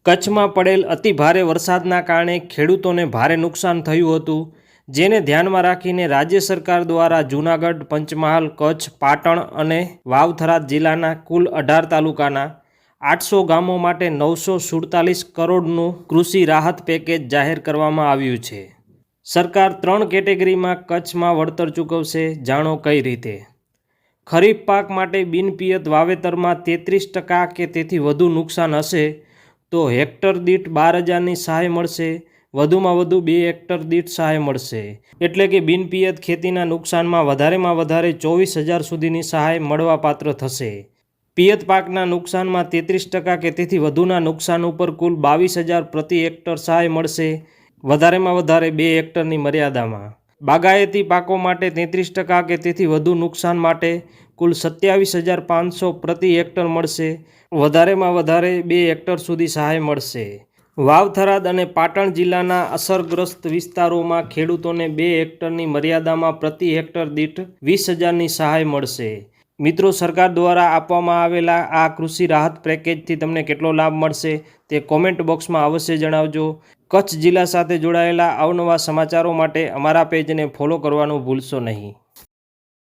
કચ્છમાં પડેલ અતિ ભારે વરસાદના કારણે ખેડૂતોને ભારે નુકસાન થયું હતું, જેને ધ્યાનમાં રાખીને રાજ્ય સરકાર દ્વારા જૂનાગઢ, પંચમહાલ, કચ્છ, પાટણ અને વાવ-થરાદ જિલ્લાના કુલ 18 તાલુકાના 800 ગામો માટે 947 કરોડનું કૃષિ રાહત પેકેજ જાહેર કરવામાં આવ્યું છે। સરકાર 3 કેટેગરીમાં કચ્છમાં વળતર ચૂકવશે, જાણો કઈ રીતે। ખરીફ પાક માટે બિનપિયત વાવેતરમાં 33% કે તેથી વધુ નુકસાન હશે તો હેક્ટર દીઠ 12,000ની સહાય મળશે। વધુમાં વધુ 2 હેક્ટર દીઠ સહાય મળશે, એટલે કે બિનપિયત ખેતીના નુકસાનમાં વધારેમાં વધારે 24,000 સુધીની સહાય મળવાપાત્ર થશે। પિયત પાકના નુકસાનમાં 33% કે તેથી વધુના નુકસાન ઉપર કુલ 22,000 પ્રતિ હેક્ટર સહાય મળશે, વધારેમાં વધારે 2 હેક્ટરની મર્યાદામાં। બાગાયતી પાકો માટે 33% કે તેથી વધુ નુકસાન માટે કુલ 27,500 પ્રતિ હેક્ટર મળશે, વધારેમાં વધારે 2 હેક્ટર સુધી સહાય મળશે। વાવ-થરાદ અને પાટણ જિલ્લાના અસરગ્રસ્ત વિસ્તારોમાં ખેડૂતોને 2 હેક્ટરની મર્યાદામાં પ્રતિ હેક્ટર દીઠ 20,000ની સહાય મળશે। મિત્રો, સરકાર દ્વારા આપવામાં આવેલા આ કૃષિ રાહત પેકેજથી તમને કેટલો લાભ મળશે તે કોમેન્ટ બોક્સમાં અવશ્ય જણાવજો। કચ્છ જિલ્લા સાથે જોડાયેલા અવનવા સમાચારો માટે અમારા પેજને ફોલો કરવાનું ભૂલશો નહીં।